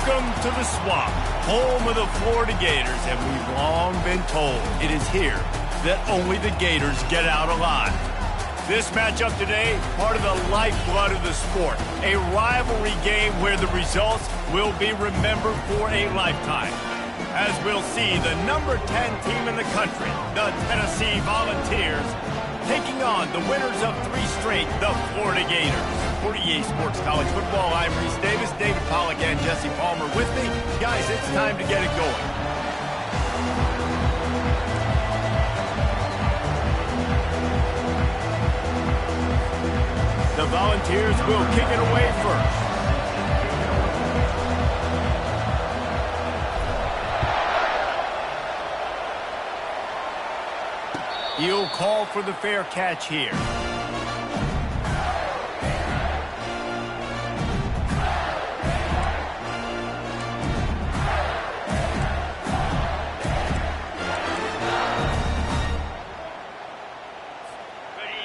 Welcome to the Swamp, home of the Florida Gators, and we've long been told it is here that only the Gators get out alive. This matchup today, part of the lifeblood of the sport, a rivalry game where the results will be remembered for a lifetime. As we'll see, the number 10 team in the country, the Tennessee Volunteers, taking on the winners of 3 straight, the Florida Gators. For EA Sports College Football, I'm Reese Davis, David Pollack, and Jesse Palmer with me. Guys, it's time to get it going. The Volunteers will kick it away first. He'll call for the fair catch here.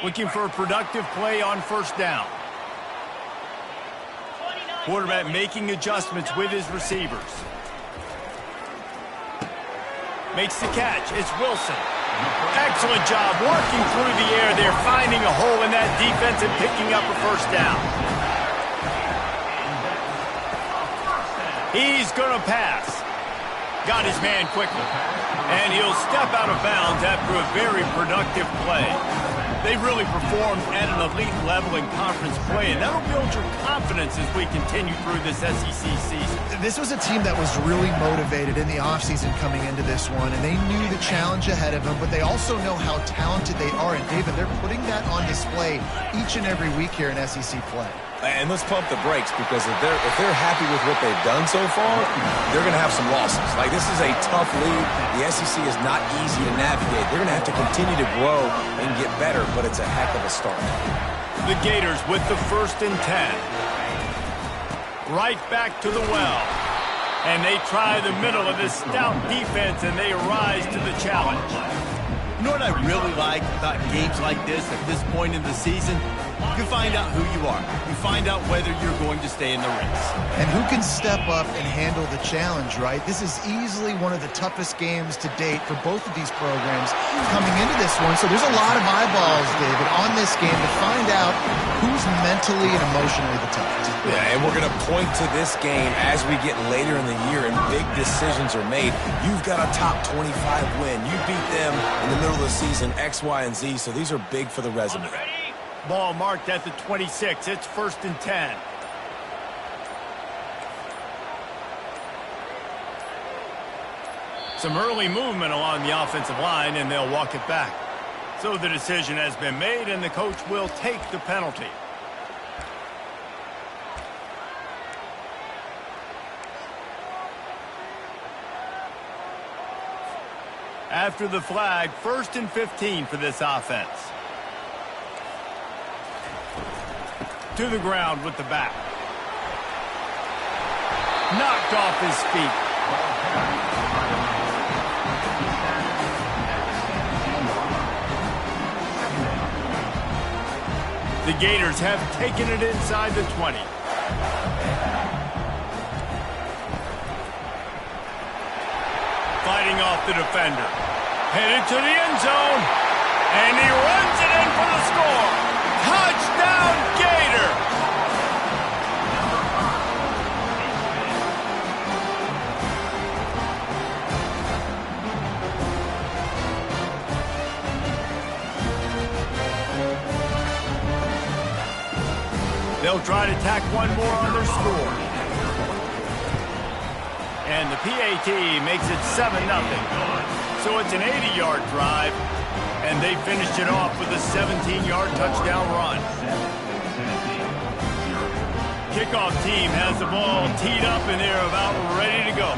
Looking for a productive play on first down. Quarterback making adjustments with his receivers. Makes the catch. It's Wilson. Excellent job working through the air there, finding a hole in that defense and picking up a first down. He's going to pass. Got his man quickly. And he'll step out of bounds after a very productive play. They've really performed at an elite level in conference play, and that'll build your confidence as we continue through this SEC season. This was a team that was really motivated in the offseason coming into this one, and they knew the challenge ahead of them, but they also know how talented they are. And, David, they're putting that on display each and every week here in SEC play. And let's pump the brakes, because if they're happy with what they've done so far, they're going to have some losses. Like, this is a tough league. The SEC is not easy to navigate. They're going to have to continue to grow and get better, but it's a heck of a start. The Gators with the 1st and 10. Right back to the well. And they try the middle of this stout defense, and they rise to the challenge. You know what I really like about games like this at this point in the season? You find out who you are. You find out whether you're going to stay in the race. And who can step up and handle the challenge, right? This is easily one of the toughest games to date for both of these programs coming into this one. So there's a lot of eyeballs, David, on this game to find out who's mentally and emotionally the toughest. Yeah, and we're going to point to this game as we get later in the year and big decisions are made. You've got a top 25 win. You beat them in the middle of the season, X, Y, and Z, so these are big for the resume. Ball marked at the 26. It's 1st and 10. Some early movement along the offensive line, and they'll walk it back. So the decision has been made, and the coach will take the penalty. After the flag, 1st and 15 for this offense. To the ground with the back. Knocked off his feet. The Gators have taken it inside the 20. Fighting off the defender. Headed to the end zone. And he runs it in for the score. Touchdown, Gator! They'll try to tack one more on their score. And the PAT makes it 7-0. So it's an 80-yard drive. And they finished it off with a 17-yard touchdown run. Kickoff team has the ball teed up, and they're about ready to go.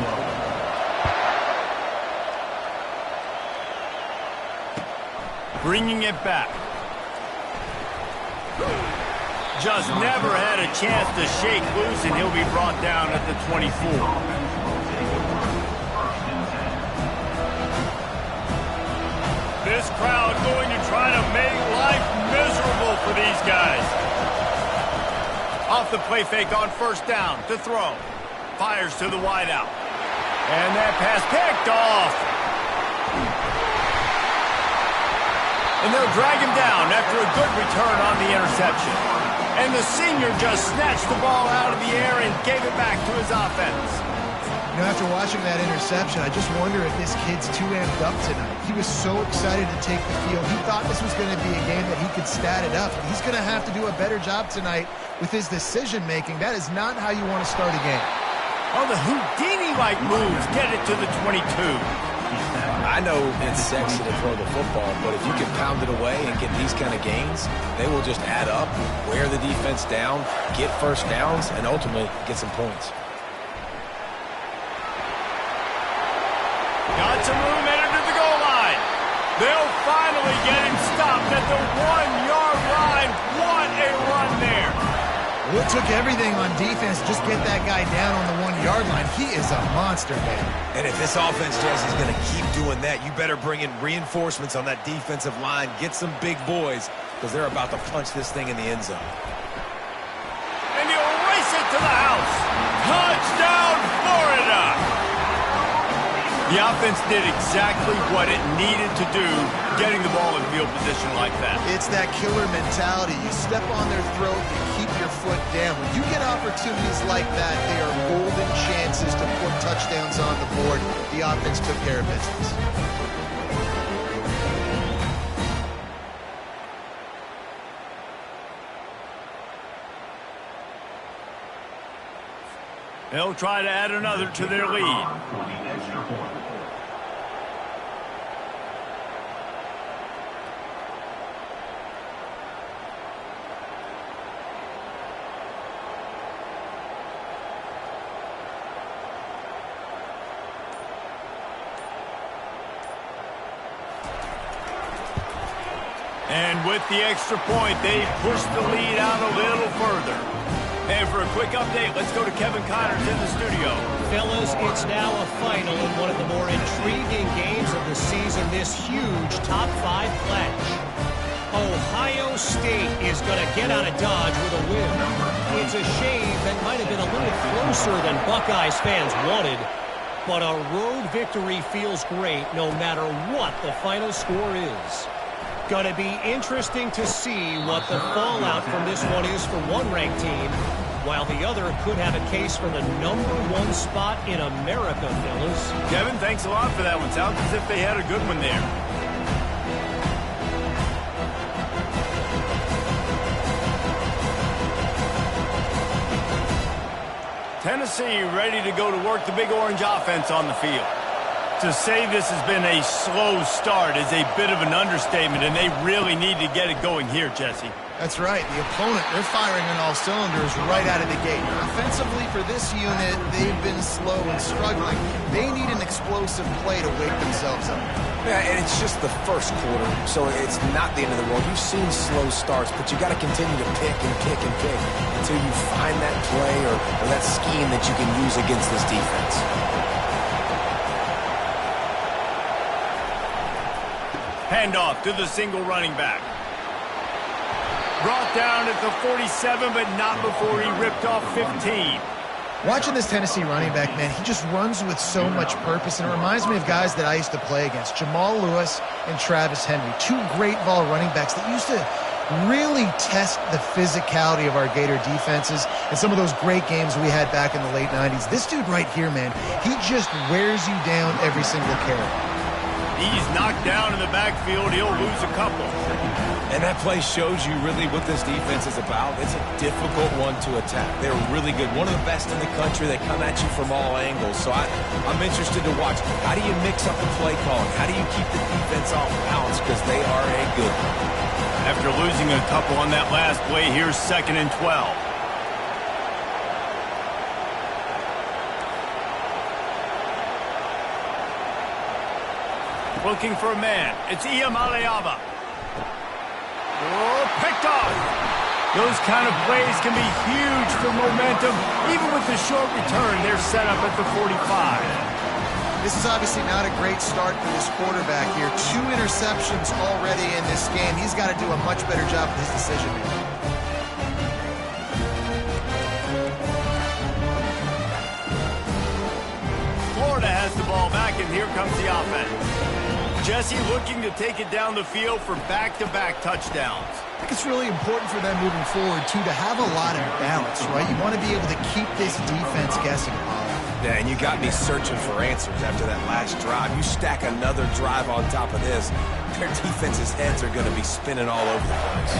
Bringing it back. Just never had a chance to shake loose, and he'll be brought down at the 24. This crowd going to try to make life miserable for these guys. Off the play fake on first down to throw. fires to the wideout. And that pass picked off. And they'll drag him down after a good return on the interception. And the senior just snatched the ball out of the air and gave it back to his offense. You know, after watching that interception, I just wonder if this kid's too amped up tonight. He was so excited to take the field. He thought this was going to be a game that he could stat it up. He's going to have to do a better job tonight with his decision-making. That is not how you want to start a game. Oh, the Houdini-like moves get it to the 22. I know it's sexy to throw the football, but if you can pound it away and get these kind of gains, they will just add up, wear the defense down, get first downs, and ultimately get some points. Got some room headed to the goal line. They'll finally get him stopped at the 1-yard line. What a run there. Well, it took everything on defense to just get that guy down on the 1-yard line. He is a monster, man. And if this offense, Jesse, is going to keep doing that, you better bring in reinforcements on that defensive line. Get some big boys, because they're about to punch this thing in the end zone. And he'll race it to the house. Touchdown, Florida. The offense did exactly what it needed to do, getting the ball in field position like that. It's that killer mentality. You step on their throat, you keep your foot down. When you get opportunities like that, they are golden chances to put touchdowns on the board. The offense took care of business. They'll try to add another to their lead. And with the extra point, they push the lead out a little further. And for a quick update, let's go to Kevin Connors in the studio. Fellas, it's now a final in one of the more intriguing games of the season, this huge top 5 clash. Ohio State is going to get out of Dodge with a win. It's a shame that might have been a little closer than Buckeyes fans wanted, but a road victory feels great no matter what the final score is. Going to be interesting to see what the fallout from this one is for one ranked team, while the other could have a case for the #1 spot in America, fellas. Kevin, thanks a lot for that one. Sounds as if they had a good one there. Tennessee ready to go to work the Big Orange offense on the field. To say this has been a slow start is a bit of an understatement, and they really need to get it going here, Jesse. That's right. The opponent, they're firing on all cylinders right out of the gate. Offensively for this unit, they've been slow and struggling. They need an explosive play to wake themselves up. Yeah, and it's just the first quarter, so it's not the end of the world. You've seen slow starts, but you got to continue to pick and pick and pick until you find that play or that scheme that you can use against this defense. Handoff to the single running back. Brought down at the 47, but not before he ripped off 15. Watching this Tennessee running back, man, he just runs with so much purpose, and it reminds me of guys that I used to play against, Jamal Lewis and Travis Henry, two great ball running backs that used to really test the physicality of our Gator defenses and some of those great games we had back in the late 90s. This dude right here, man, he just wears you down every single carry. He's knocked down in the backfield. He'll lose a couple. And that play shows you really what this defense is about. It's a difficult one to attack. They're really good. One of the best in the country. They come at you from all angles. So I'm interested to watch. How do you mix up the play calling? How do you keep the defense off balance? Because they are a good one. After losing a couple on that last play, here's 2nd and 12. Looking for a man. It's Iyamaleava. Oh, picked off. Those kind of plays can be huge for momentum. Even with the short return, they're set up at the 45. This is obviously not a great start for this quarterback here. 2 interceptions already in this game. He's got to do a much better job with his decision-making. has the ball back, and here comes the offense. Jesse looking to take it down the field for back-to-back touchdowns. I think it's really important for them moving forward, too, to have a lot of balance, right? You want to be able to keep this defense guessing, Paul. Yeah, and you got me searching for answers after that last drive. You stack another drive on top of this, their defense's heads are going to be spinning all over the place.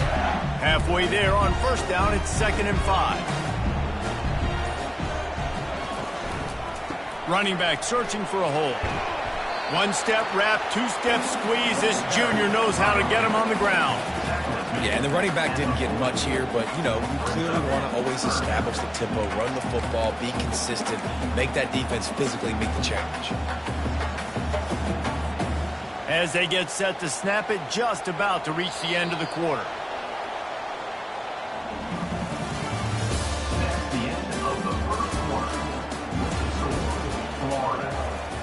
Halfway there on first down, it's 2nd and 5. Running back searching for a hole. One-step wrap, two-step squeeze. This junior knows how to get him on the ground. Yeah, and the running back didn't get much here, but, you know, you clearly want to always establish the tempo, run the football, be consistent, make that defense physically meet the challenge. As they get set to snap it, just about to reach the end of the quarter. That's the end of the first quarter. Florida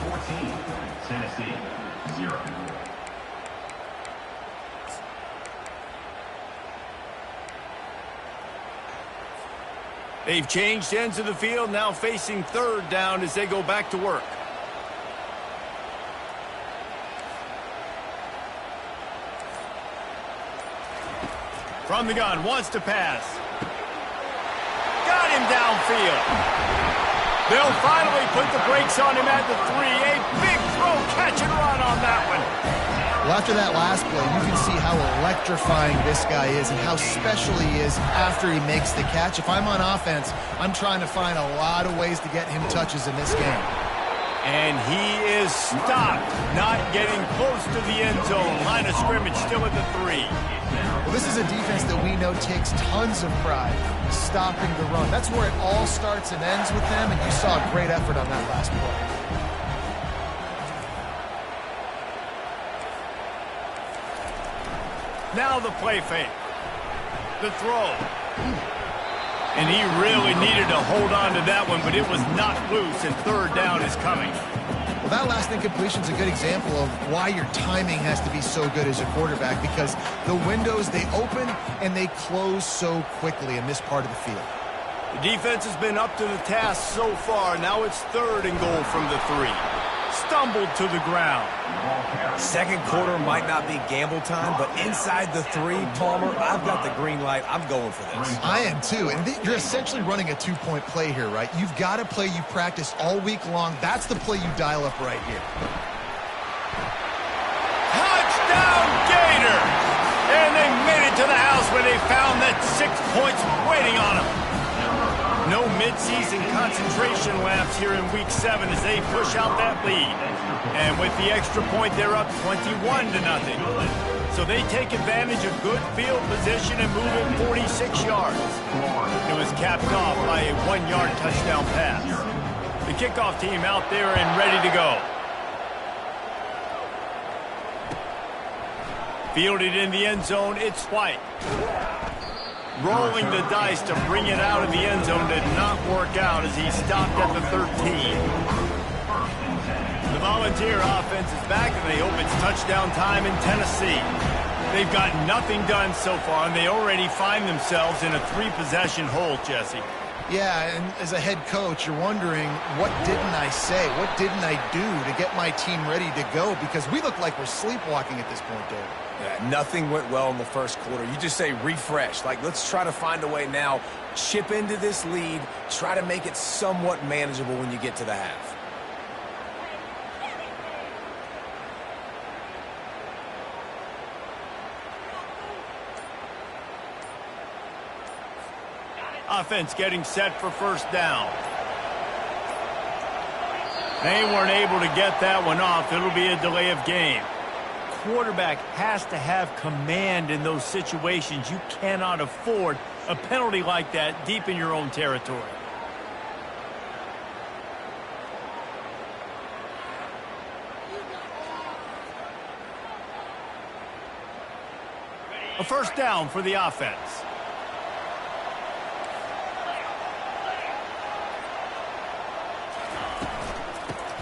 14, Tennessee 0. They've changed ends of the field, now facing 3rd down as they go back to work. From the gun, wants to pass. Got him downfield. They'll finally put the brakes on him at the 3. A big throw, catch and run on that one. Well, after that last play, you can see how electrifying this guy is and how special he is after he makes the catch. If I'm on offense, I'm trying to find a lot of ways to get him touches in this game. And he is stopped, not getting close to the end zone. Line of scrimmage still at the 3. Well, this is a defense that we know takes tons of pride stopping the run. That's where it all starts and ends with them, and you saw a great effort on that last play. Now the play fake. The throw. And he really needed to hold on to that one, but it was not loose, and 3rd down is coming. Well, that last incompletion is a good example of why your timing has to be so good as a quarterback, because the windows, they open and they close so quickly in this part of the field. The defense has been up to the task so far. Now it's 3rd and goal from the 3. Stumbled to the ground. Second quarter might not be gamble time, but inside the 3, Palmer, I've got the green light. I'm going for this. I am too, and you're essentially running a 2-point play here, right? You've got a play you practice all week long. That's the play you dial up right here. Touchdown, Gator! And they made it to the house when they found that 6 points waiting on them. No midseason concentration laps here in Week 7 as they push out that lead. And with the extra point, they're up 21-0. So they take advantage of good field position and move it 46 yards. It was capped off by a 1-yard touchdown pass. The kickoff team out there and ready to go. Fielded in the end zone, it's White. Rolling the dice to bring it out of the end zone did not work out as he stopped at the 13. The Volunteer offense is back, and they hope it's touchdown time in Tennessee. They've got nothing done so far, and they already find themselves in a 3-possession hole, Jesse. Yeah, and as a head coach, you're wondering, what didn't I say? What didn't I do to get my team ready to go? Because we look like we're sleepwalking at this point, David. Yeah, nothing went well in the first quarter. You just say refresh. Like, let's try to find a way now. Chip into this lead. Try to make it somewhat manageable when you get to the half. Offense getting set for first down. They weren't able to get that one off. It'll be a delay of game. Quarterback has to have command in those situations. You cannot afford a penalty like that deep in your own territory. A first down for the offense.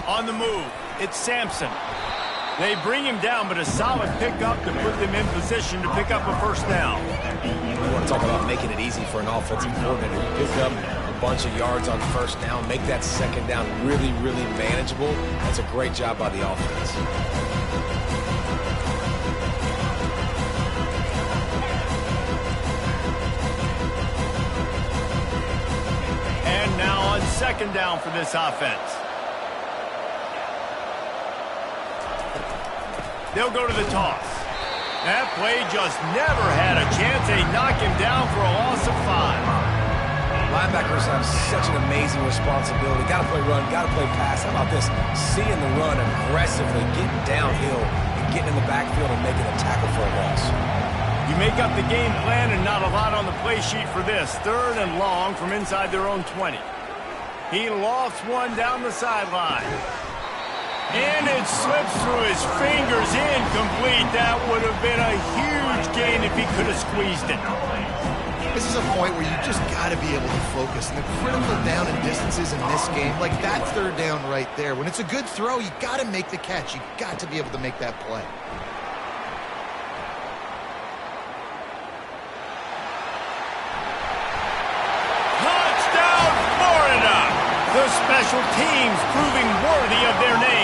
On the move, it's Sampson. They bring him down, but a solid pickup to put them in position to pick up a first down. You want to talk about making it easy for an offensive coordinator. You pick up bunch of yards on first down, make that second down really, really manageable. That's a great job by the offense. And now on second down for this offense. They'll go to the toss. That play just never had a chance. They knock him down for a loss of 5. Linebackers have such an amazing responsibility. Got to play run, got to play pass. How about this? Seeing the run aggressively, getting downhill, and getting in the backfield and making a tackle for a loss. You make up the game plan and not a lot on the play sheet for this. 3rd and long from inside their own 20. He lofts one down the sideline. And it slips through his fingers, incomplete. That would have been a huge gain if he could have squeezed it. This is a point where you just got to be able to focus. And the critical down and distances in this game, like that 3rd down right there, when it's a good throw, you got to make the catch. You got to be able to make that play. Touchdown, Florida! The special teams proving worthy of their name.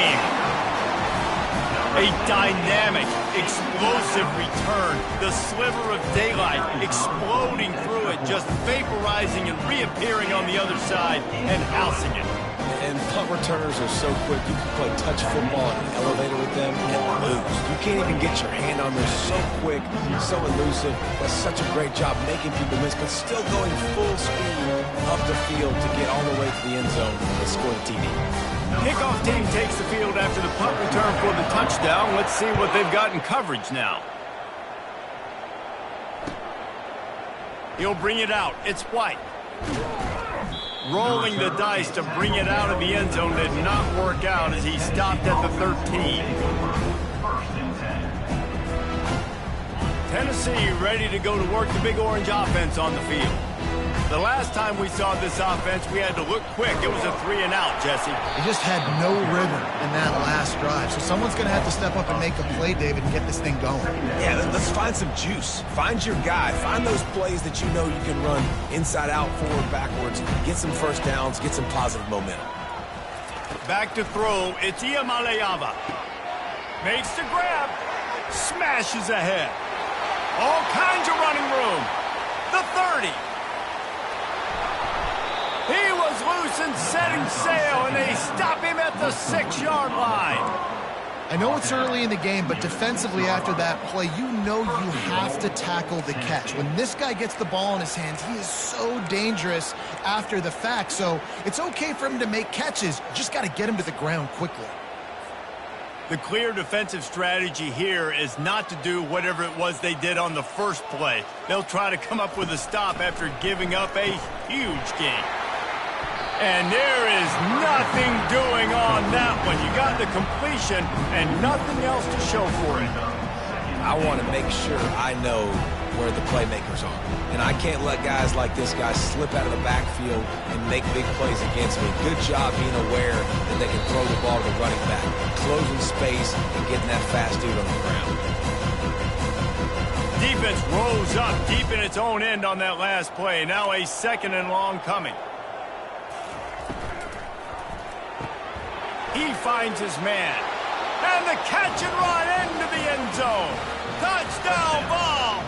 A dynamic, explosive return. The sliver of daylight exploding through it, just vaporizing and reappearing on the other side and housing it. And punt returners are so quick. You can play touch football in an elevator with them and lose. You can't even get your hand on them. So quick, so elusive. Does such a great job making people miss, but still going full speed up the field to get all the way to the end zone and score the TD. Kickoff team takes the field after the punt return for the touchdown. Let's see what they've got in coverage now. He'll bring it out. It's White. Rolling the dice to bring it out of the end zone did not work out as he stopped at the 13. Tennessee ready to go to work the Big Orange offense on the field. The last time we saw this offense, we had to look quick. It was a 3-and-out, Jesse. They just had no rhythm in that last drive. So someone's going to have to step up and make a play, David, and get this thing going. Yeah, let's find some juice. Find your guy. Find those plays that you know you can run inside out, forward, backwards. Get some first downs. Get some positive momentum. Back to throw. It's Iamaleava. Makes the grab. Smashes ahead. All kinds of running room. The 30. He was loose and setting sail, and they stop him at the 6-yard line. I know it's early in the game, but defensively after that play, you know you have to tackle the catch. When this guy gets the ball in his hands, he is so dangerous after the fact. So it's okay for him to make catches. Just got to get him to the ground quickly. The clear defensive strategy here is not to do whatever it was they did on the first play. They'll try to come up with a stop after giving up a huge gain. And there is nothing doing on that one. You got the completion and nothing else to show for it. I want to make sure I know where the playmakers are. And I can't let guys like this guy slip out of the backfield and make big plays against me. Good job being aware that they can throw the ball to the running back, closing space and getting that fast dude on the ground. Defense rose up deep in its own end on that last play. Now a 2nd and long coming. He finds his man. And the catch and run into the end zone. Touchdown ball.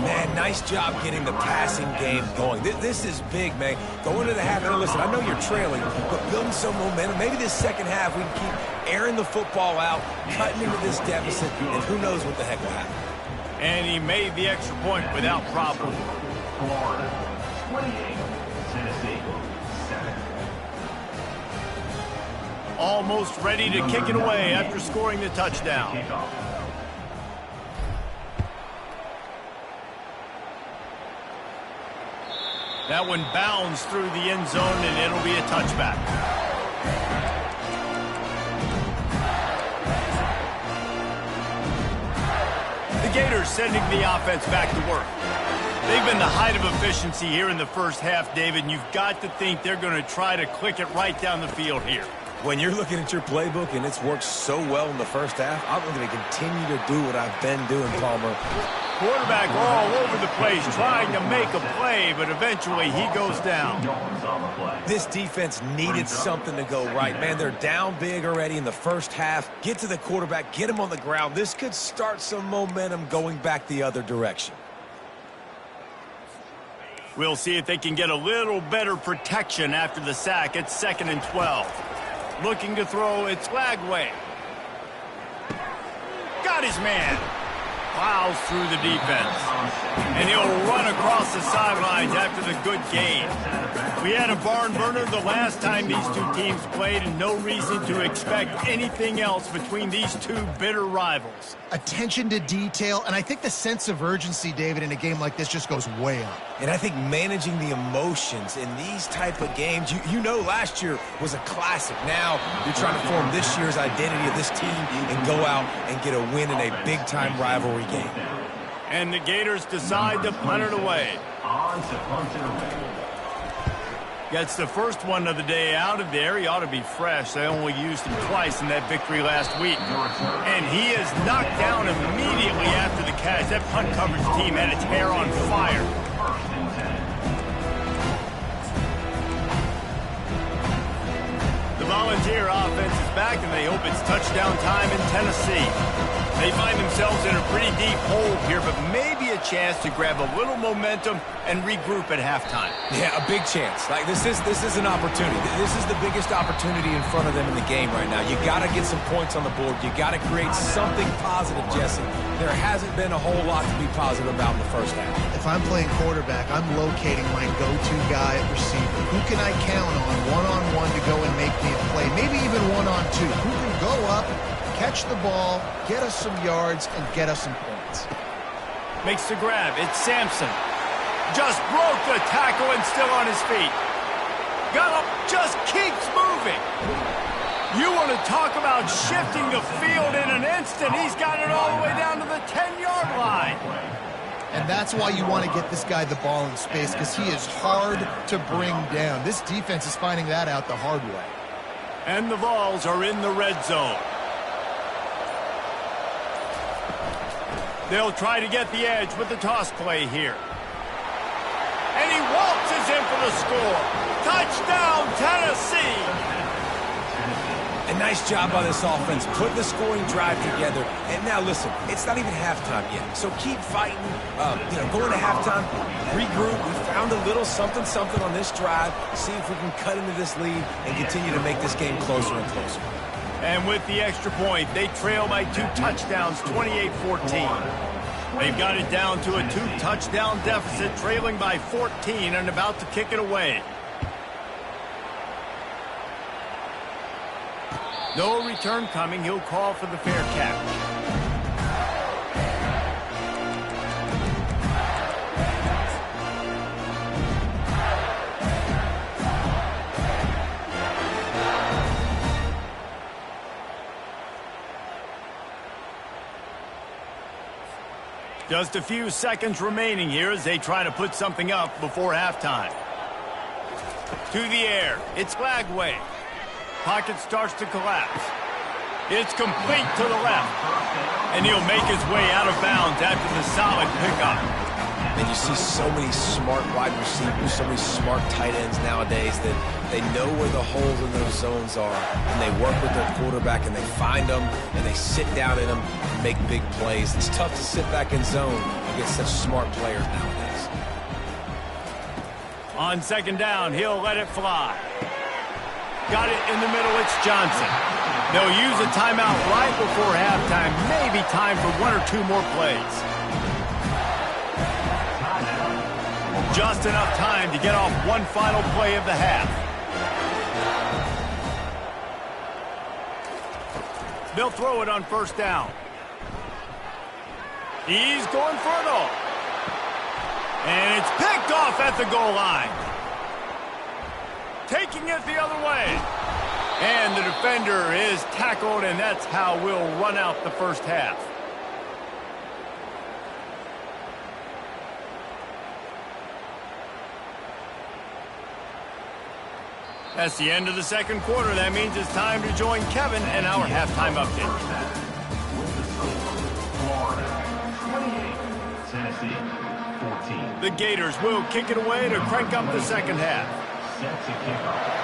Man, nice job getting the passing game going. This is big, man. Going to the half. And listen, I know you're trailing, but building some momentum. Maybe this second half we can keep airing the football out, cutting into this deficit, and who knows what the heck will happen. And he made the extra point without problem. Florida, 28. Tennessee, 7. Almost ready to kick it away after scoring the touchdown. Kickoff. That one bounds through the end zone, and it'll be a touchback. The Gators sending the offense back to work. They've been the height of efficiency here in the first half, David, and you've got to think they're going to try to click it right down the field here. When you're looking at your playbook and it's worked so well in the first half, I'm going to continue to do what I've been doing, Palmer. Quarterback all over the place trying to make a play, but eventually he goes down. This defense needed something to go right. Man, they're down big already in the first half. Get to the quarterback, get him on the ground. This could start some momentum going back the other direction. We'll see if they can get a little better protection after the sack. It's 2nd and 12. Looking to throw, it's Lagway. Got his man. Plows through the defense. And he'll run across the sidelines after the good gain. We had a barn burner the last time these two teams played, and no reason to expect anything else between these two bitter rivals. Attention to detail, and I think the sense of urgency, David, in a game like this just goes way up. And I think managing the emotions in these type of games, you know last year was a classic. Now you're trying to form this year's identity of this team and go out and get a win in a big-time rivalry game. And the Gators decide to punt it away. Gets the first one of the day out of there. He ought to be fresh. They only used him twice in that victory last week. And he is knocked down immediately after the catch. That punt coverage team had its hair on fire. The Volunteer offense is back, and they hope it's touchdown time in Tennessee. They find themselves in a pretty deep hole here, but maybe a chance to grab a little momentum and regroup at halftime. Yeah, a big chance. Like this is an opportunity. This is the biggest opportunity in front of them in the game right now. You got to get some points on the board. You got to create something positive, Jesse. There hasn't been a whole lot to be positive about in the first half. If I'm playing quarterback, I'm locating my go-to guy at receiver. Who can I count on one-on-one to go and make me a play? Maybe even one-on-two. Who can go up, catch the ball, get us some yards, and get us some points? Makes the grab. It's Sampson. Just broke the tackle and still on his feet. Got up, just keeps moving. You want to talk about shifting the field in an instant. He's got it all the way down to the 10-yard line. And that's why you want to get this guy the ball in space, because he is hard to bring down. This defense is finding that out the hard way. And the Vols are in the red zone. They'll try to get the edge with the toss play here. And he waltzes in for the score. Touchdown, Tennessee! A nice job by this offense, putting the scoring drive together. And now, listen, it's not even halftime yet. So keep fighting, going to halftime, regroup. We found a little something on this drive. See if we can cut into this lead and continue to make this game closer and closer. And with the extra point, they trail by 2 touchdowns, 28-14. They've got it down to a 2-touchdown deficit, trailing by 14 and about to kick it away. No return coming. He'll call for the fair catch. Just a few seconds remaining here as they try to put something up before halftime. To the air. It's Lagway. Pocket starts to collapse. It's complete to the left. And he'll make his way out of bounds after the solid pickup. And you see so many smart wide receivers, so many smart tight ends nowadays that they know where the holes in those zones are. And they work with their quarterback and they find them and they sit down in them and make big plays. It's tough to sit back in zone against such smart players nowadays. On 2nd down, he'll let it fly. Got it in the middle, it's Johnson. They'll use a timeout right before halftime. Maybe time for 1 or 2 more plays. Just enough time to get off one final play of the half. They'll throw it on 1st down. He's going for it all. And it's picked off at the goal line. Taking it the other way. And the defender is tackled, and that's how we'll run out the first half. That's the end of the 2nd quarter. That means it's time to join Kevin and our halftime update. Tennessee, 14. The Gators will kick it away to crank up the second half. Set to kick off.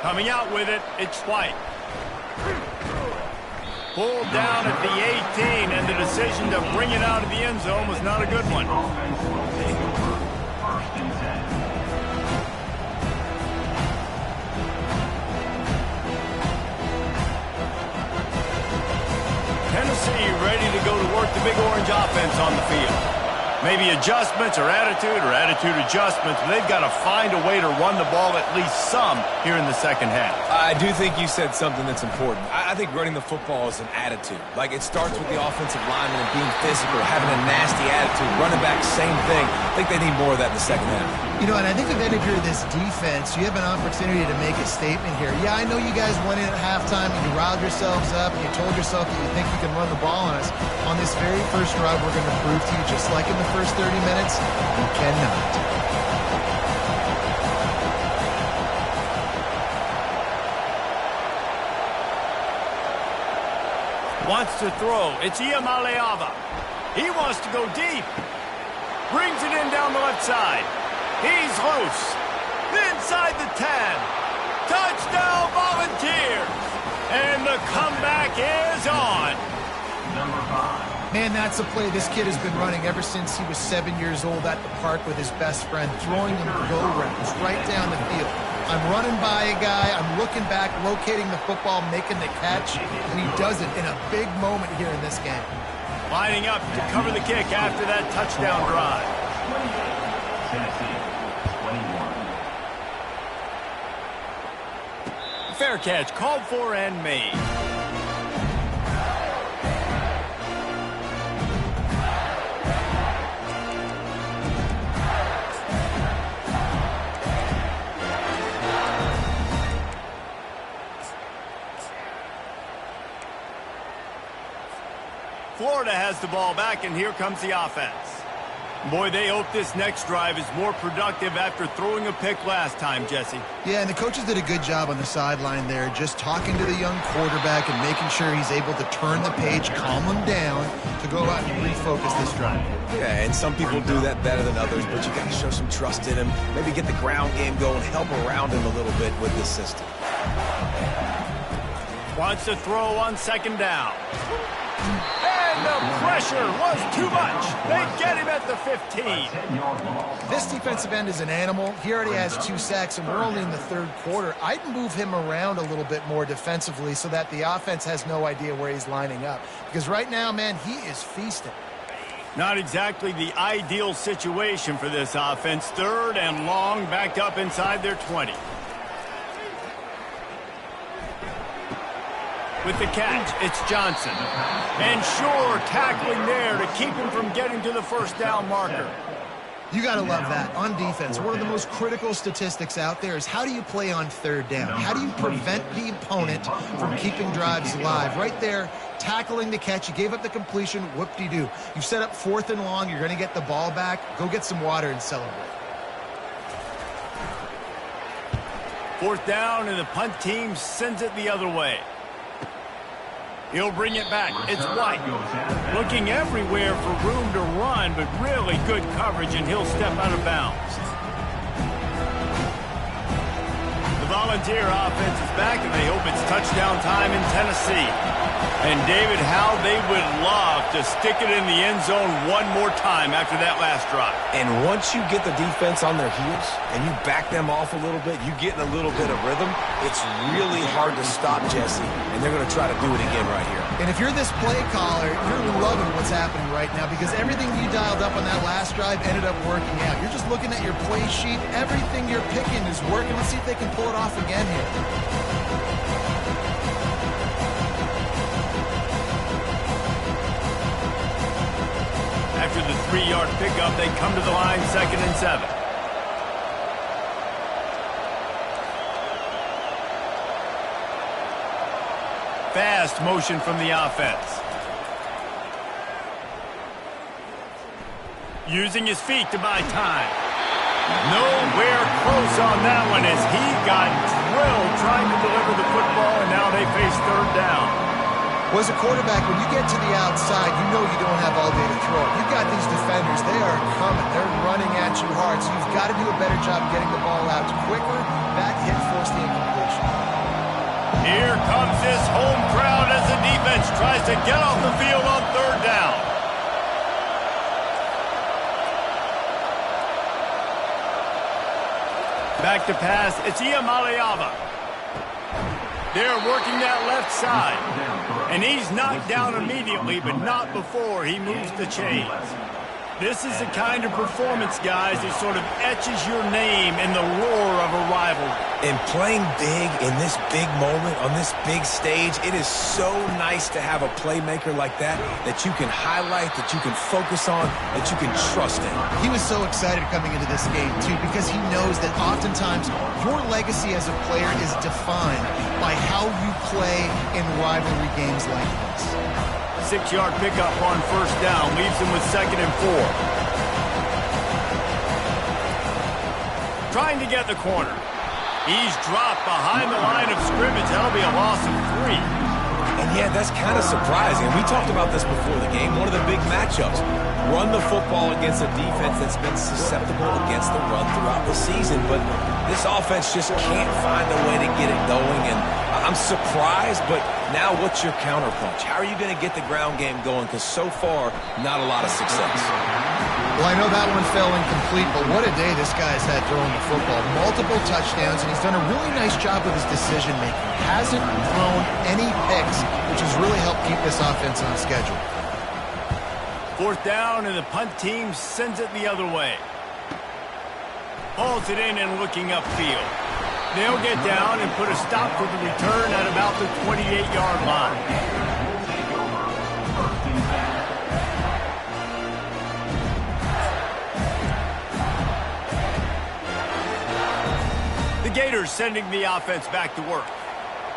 Coming out with it, it's White. Pulled down at the 18, and the decision to bring it out of the end zone was not a good one. Offense will take over. First and 10. Tennessee ready to go to work the Big Orange offense on the field. Maybe adjustments or attitude adjustments, but they've got to find a way to run the ball at least some here in the second half. I do think you said something that's important. I think running the football is an attitude. Like, it starts with the offensive lineman and being physical, having a nasty attitude. Running back, same thing. I think they need more of that in the second half. You know, and I think if you're this defense, you have an opportunity to make a statement here. Yeah, I know you guys went in at halftime and you riled yourselves up and you told yourself that you think you can run the ball on us. On this very first drive, we're going to prove to you, just like in the first 30 minutes, you cannot. Wants to throw. It's Iamaleava. He wants to go deep. Brings it in down the left side. He's loose. Inside the 10. Touchdown Volunteers. And the comeback is on. Number 5. Man, that's a play this kid has been running ever since he was 7 years old at the park with his best friend, throwing them go routes right down the field. I'm running by a guy, I'm looking back, locating the football, making the catch, and he does it in a big moment here in this game. Lining up to cover the kick after that touchdown drive. 28. Tennessee, 21. Fair catch, called for and made. Florida has the ball back, and here comes the offense. Boy, they hope this next drive is more productive after throwing a pick last time, Jesse. Yeah, and the coaches did a good job on the sideline there, just talking to the young quarterback and making sure he's able to turn the page, calm him down, to go out and refocus this drive. Yeah, and some people do that better than others, but you got to show some trust in him. Maybe get the ground game going, help around him a little bit with this system. Wants to throw on second down. And the pressure was too much. They get him at the 15. 10-yard loss. This defensive end is an animal. He already has 2 sacks, and we're only in the third quarter. I'd move him around a little bit more defensively so that the offense has no idea where he's lining up. Because right now, man, he is feasting. Not exactly the ideal situation for this offense. Third and long, backed up inside their 20. With the catch, it's Johnson. And sure, tackling there to keep him from getting to the first down marker. You got to love that. On defense, one of the most critical statistics out there is how do you play on third down? How do you prevent the opponent from keeping drives alive? Right there, tackling the catch. You gave up the completion. Whoop-de-doo. You set up 4th and long. You're going to get the ball back. Go get some water and celebrate. 4th down, and the punt team sends it the other way. He'll bring it back. It's White. Looking everywhere for room to run, but really good coverage, and he'll step out of bounds. The Volunteer offense is back, and they hope it's touchdown time in Tennessee. And, David, how they would love to stick it in the end zone one more time after that last drive. And once you get the defense on their heels and you back them off a little bit, you get in a little bit of rhythm, it's really hard to stop Jesse, and they're going to try to do it again right here. And if you're this play caller, you're loving what's happening right now because everything you dialed up on that last drive ended up working out. You're just looking at your play sheet. Everything you're picking is working. Let's see if they can pull it off again here. After the 3-yard pickup, they come to the line 2nd and 7. Fast motion from the offense. Using his feet to buy time. Nowhere close on that one as he got drilled trying to deliver the football, and now they face 3rd down. Well, as a quarterback, when you get to the outside, you know you don't have all day to throw it. You've got these defenders. They are coming. They're running at you hard, so you've got to do a better job getting the ball out quicker. That hit forced the incompletion. Here comes this home crowd as the defense tries to get off the field on third down. Back to pass, it's Iamaleava. They're working that left side. And he's knocked down immediately, but not before he moves the chains. This is the kind of performance, guys, that sort of etches your name in the roar of a rivalry. And playing big in this big moment, on this big stage, it is so nice to have a playmaker like that you can highlight, that you can focus on, that you can trust in. He was so excited coming into this game, too, because he knows that oftentimes your legacy as a player is defined by how you play in rivalry games like this. 6-yard pickup on first down, leaves him with 2nd and 4. Trying to get the corner. He's dropped behind the line of scrimmage. That'll be a loss of 3. And yeah, that's kind of surprising. We talked about this before the game. One of the big matchups. Run the football against a defense that's been susceptible against the run throughout the season. But this offense just can't find a way to get it going. And I'm surprised, but now what's your counterpunch? How are you going to get the ground game going? Because so far, not a lot of success. Well, I know that one fell incomplete, but what a day this guy's had throwing the football. Multiple touchdowns, and he's done a really nice job with his decision-making. Hasn't thrown any picks, which has really helped keep this offense on schedule. 4th down, and the punt team sends it the other way. Hauls it in and looking upfield. They'll get down and put a stop to the return at about the 28-yard line. The Gators sending the offense back to work.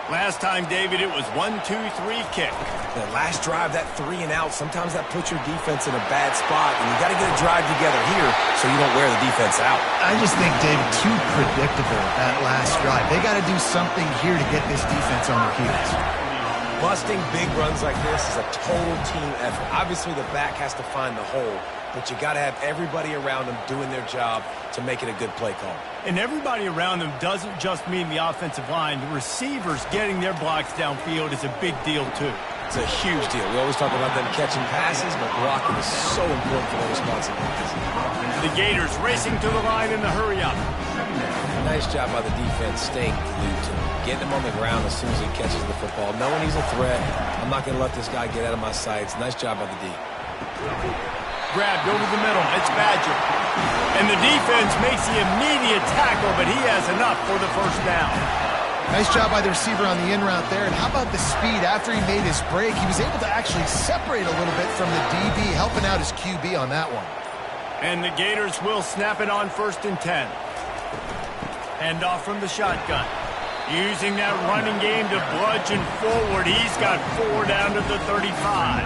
Last time, David, it was 1-2-3 kick. The last drive, that 3 and out, sometimes that puts your defense in a bad spot, and you got to get a drive together here so you don't wear the defense out. I just think, David, too predictable that last drive. They got to do something here to get this defense on their heels. Busting big runs like this is a total team effort. Obviously, the back has to find the hole, but you got to have everybody around them doing their job to make it a good play call. And everybody around them doesn't just mean the offensive line. The receivers getting their blocks downfield is a big deal, too. It's a huge deal. We always talk about them catching passes, but blocking is so important for their responsibilities. The Gators racing to the line in the hurry-up. Nice job by the defense staying glued to him. Getting him on the ground as soon as he catches the football. Knowing he's a threat, I'm not going to let this guy get out of my sights. Nice job by the D. Grabbed over the middle. It's Badger. And the defense makes the immediate tackle, but he has enough for the first down. Nice job by the receiver on the in route there. And how about the speed after he made his break? He was able to actually separate a little bit from the DB, helping out his QB on that one. And the Gators will snap it on 1st and 10. Hand off from the shotgun. Using that running game to bludgeon forward. He's got 4 down to the 35.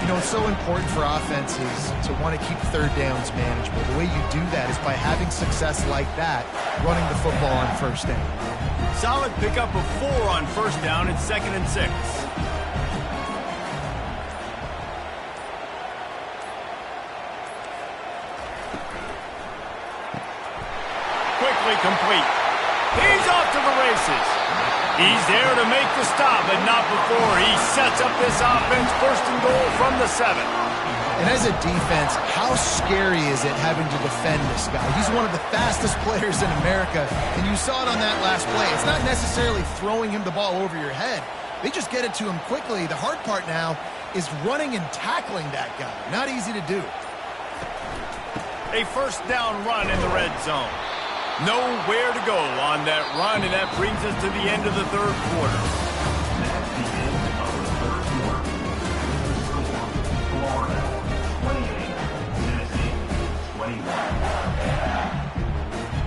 You know, it's so important for offenses to want to keep 3rd downs manageable. The way you do that is by having success like that, running the football on 1st down. Solid pickup of 4 on 1st down. It's 2nd and 6. Quickly complete. He's off to the races. He's there to make the stop, but not before he sets up this offense 1st and goal from the 7. And as a defense, how scary is it having to defend this guy? He's one of the fastest players in America, and you saw it on that last play. It's not necessarily throwing him the ball over your head. They just get it to him quickly. The hard part now is running and tackling that guy. Not easy to do. A 1st down run in the red zone. Nowhere to go on that run, and that brings us to the end of the 3rd quarter. That's the end of the 3rd quarter. Florida 28, Tennessee 21.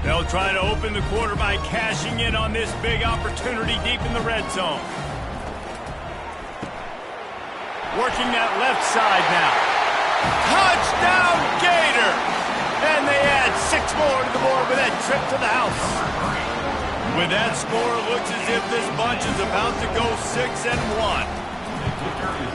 They'll try to open the quarter by cashing in on this big opportunity deep in the red zone. Working that left side now. Touchdown, Gator! And they add 6 more to the board with that trip to the house. With that score, it looks as if this bunch is about to go 6-1.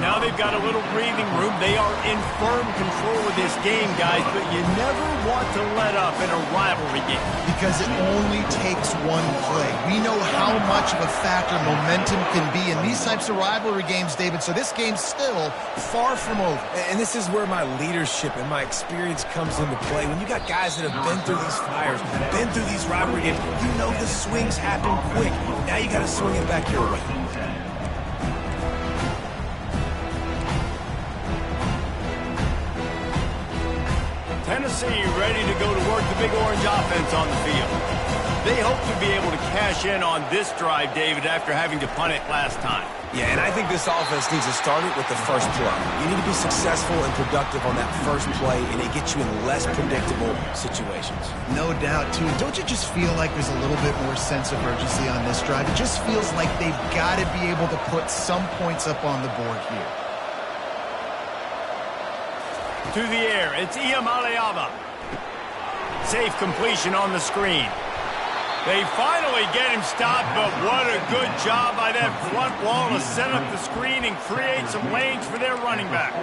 Now they've got a little breathing room. They are in firm control of this game, guys, but you never want to let up in a rivalry game. Because it only takes one play. We know how much of a factor momentum can be in these types of rivalry games, David, so this game's still far from over. And this is where my leadership and my experience comes into play. When you got guys that have been through these fires, been through these rivalry games, you know the swings happen quick. Now you got to swing it back your way. Tennessee ready to go to work the big orange offense on the field. They hope to be able to cash in on this drive, David, after having to punt it last time. Yeah, and I think this offense needs to start it with the first play. You need to be successful and productive on that first play, and it gets you in less predictable situations. No doubt, too. Don't you just feel like there's a little bit more sense of urgency on this drive? It just feels like they've got to be able to put some points up on the board here. To the air, it's Iamaleava. Safe completion on the screen. They finally get him stopped, but what a good job by that front wall to set up the screen and create some lanes for their running back.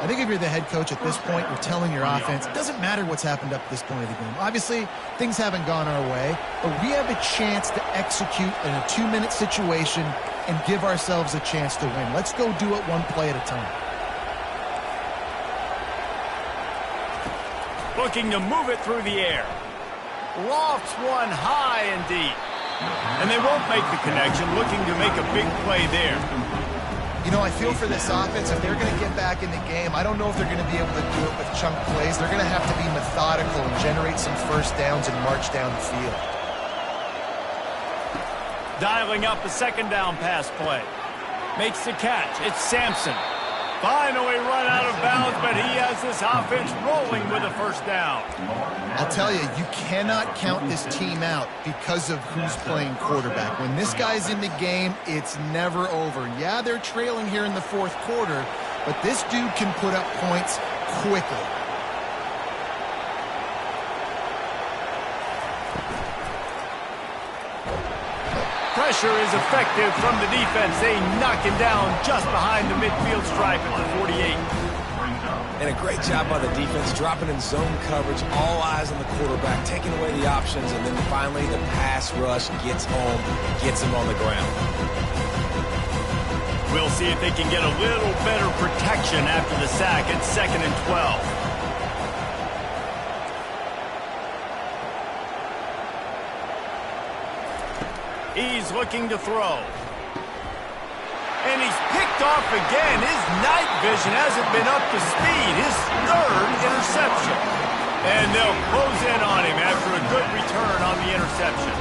I think if you're the head coach at this point, you're telling your offense, it doesn't matter what's happened up to this point of the game. Obviously, things haven't gone our way, but we have a chance to execute in a 2-minute situation and give ourselves a chance to win. Let's go do it one play at a time. Looking to move it through the air. Lofts one high and deep. And they won't make the connection, looking to make a big play there. You know, I feel for this offense, if they're going to get back in the game, I don't know if they're going to be able to do it with chunk plays. They're going to have to be methodical and generate some first downs and march down the field. Dialing up a second down pass play. Makes the catch. It's Sampson. Finally run out of bounds, but he has this offense rolling with a first down. I'll tell you, you cannot count this team out because of who's playing quarterback. When this guy's in the game, it's never over. Yeah, they're trailing here in the fourth quarter, but this dude can put up points quickly. Pressure is effective from the defense. They knock him down just behind the midfield stripe at the 48. And a great job by the defense, dropping in zone coverage, all eyes on the quarterback, taking away the options, and then finally the pass rush gets home, gets him on the ground. We'll see if they can get a little better protection after the sack. It's 2nd and 12. He's looking to throw. And he's picked off again. His night vision hasn't been up to speed. His 3rd interception. And they'll close in on him after a good return on the interception.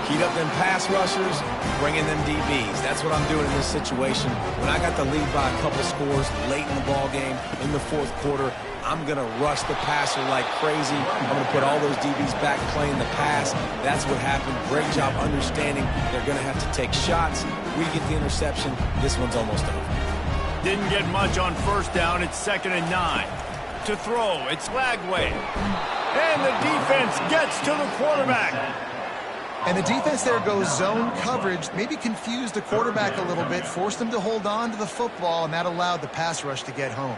Heat up them pass rushers, bring in them DBs. That's what I'm doing in this situation. When I got the lead by a couple scores late in the ball game, in the fourth quarter, I'm going to rush the passer like crazy. I'm going to put all those DBs back playing the pass. That's what happened. Great job understanding they're going to have to take shots. We get the interception. This one's almost over. Didn't get much on first down. It's 2nd and 9. To throw, it's Lagway. And the defense gets to the quarterback. And the defense there goes zone coverage, maybe confused the quarterback a little bit, forced him to hold on to the football, and that allowed the pass rush to get home.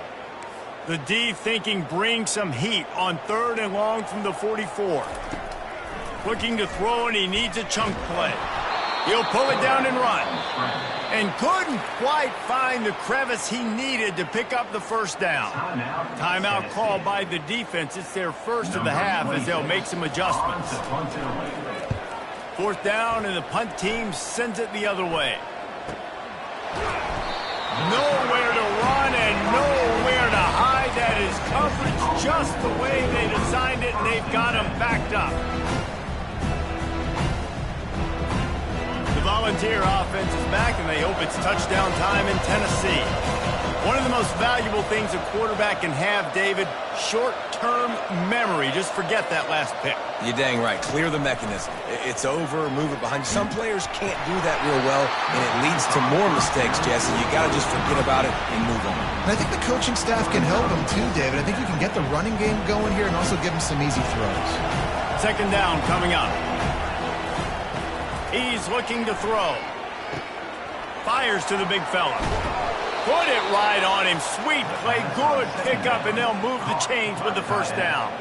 The D thinking bring some heat on 3rd and long from the 44. Looking to throw, and he needs a chunk play. He'll pull it down and run. And couldn't quite find the crevice he needed to pick up the first down. Timeout called by the defense. It's their first of the half as they'll make some adjustments. 4th down, and the punt team sends it the other way. Nowhere to run and nowhere to hide. That is coverage just the way they designed it, and they've got him backed up. The Volunteer offense is back, and they hope it's touchdown time in Tennessee. One of the most valuable things a quarterback can have, David, short-term memory. Just forget that last pick. You're dang right. Clear the mechanism. It's over, move it behind you. Some players can't do that real well, and it leads to more mistakes, Jesse. You got to just forget about it and move on. And I think the coaching staff can help him too, David. I think you can get the running game going here and also give him some easy throws. 2nd down coming up. He's looking to throw. Fires to the big fella. Put it right on him. Sweet play, good pickup, and they'll move the chains with the first down.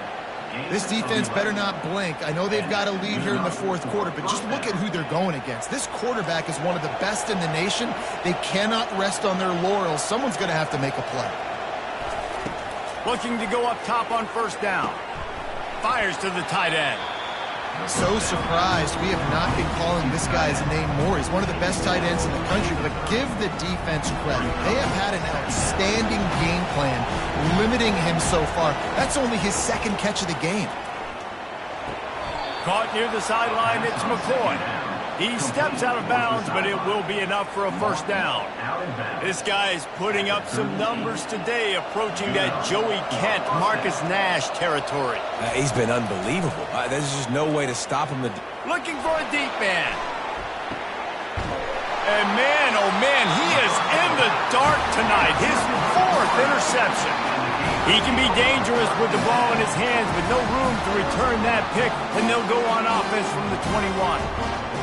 This defense better not blink. I know they've got a lead here in the fourth quarter, but just look at who they're going against. This quarterback is one of the best in the nation. They cannot rest on their laurels. Someone's going to have to make a play. Looking to go up top on first down. Fires to the tight end. So surprised we have not been calling this guy's name more. He's one of the best tight ends in the country, but give the defense credit. They have had an outstanding game plan limiting him so far. That's only his second catch of the game. Caught near the sideline, it's McCoy. He steps out of bounds, but it will be enough for a first down. This guy is putting up some numbers today, approaching that Joey Kent, Marcus Nash territory. He's been unbelievable. There's just no way to stop him. Looking for a deep man. And man, oh man, he is in the dark tonight. His fourth interception. He can be dangerous with the ball in his hands, but no room to return that pick, and they'll go on offense from the 21.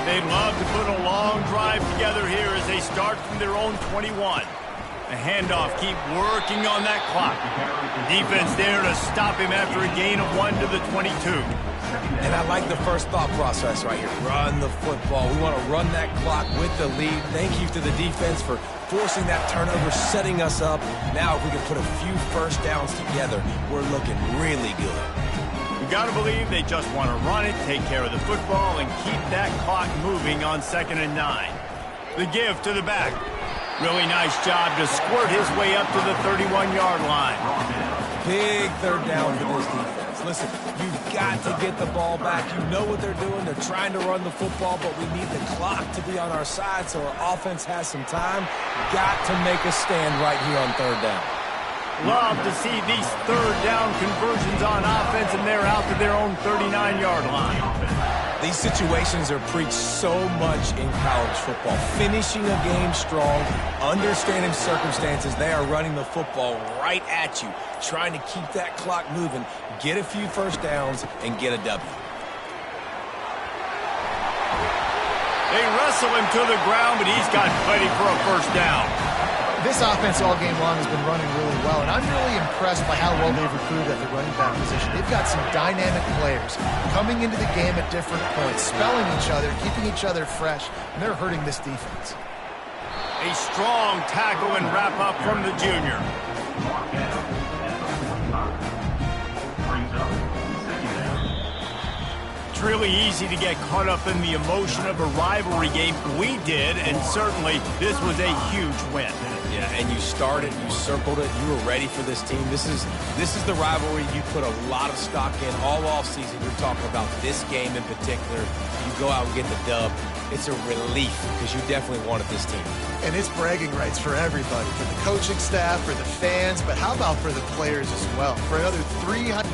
They'd love to put a long drive together here as they start from their own 21. The handoff, keep working on that clock. Defense there to stop him after a gain of 1 to the 22. And I like the first thought process right here. Run the football. We want to run that clock with the lead. Thank you to the defense for forcing that turnover, setting us up. Now if we can put a few first downs together, we're looking really good. You got to believe they just want to run it, take care of the football, and keep that clock moving on 2nd and 9. The give to the back. Really nice job to squirt his way up to the 31-yard line. Big third down for this defense. Listen, you've got to get the ball back. You know what they're doing. They're trying to run the football, but we need the clock to be on our side so our offense has some time. Got to make a stand right here on third down. Love to see these third down conversions on offense, and they're out to their own 39-yard line. These situations are preached so much in college football. Finishing a game strong, understanding circumstances. They are running the football right at you, trying to keep that clock moving, get a few first downs, and get a W. They wrestle him to the ground, but he's got plenty for a first down. This offense all game long has been running really well, and I'm really impressed by how well they've recruited at the running back position. They've got some dynamic players coming into the game at different points, spelling each other, keeping each other fresh, and they're hurting this defense. A strong tackle and wrap up from the junior. It's really easy to get caught up in the emotion of a rivalry game. We did, and certainly this was a huge win. Yeah, and you started, you circled it, you were ready for this team. This is the rivalry you put a lot of stock in all offseason. You're talking about this game in particular. You go out and get the dub. It's a relief because you definitely wanted this team. And it's bragging rights for everybody, for the coaching staff, for the fans, but how about for the players as well? For another 300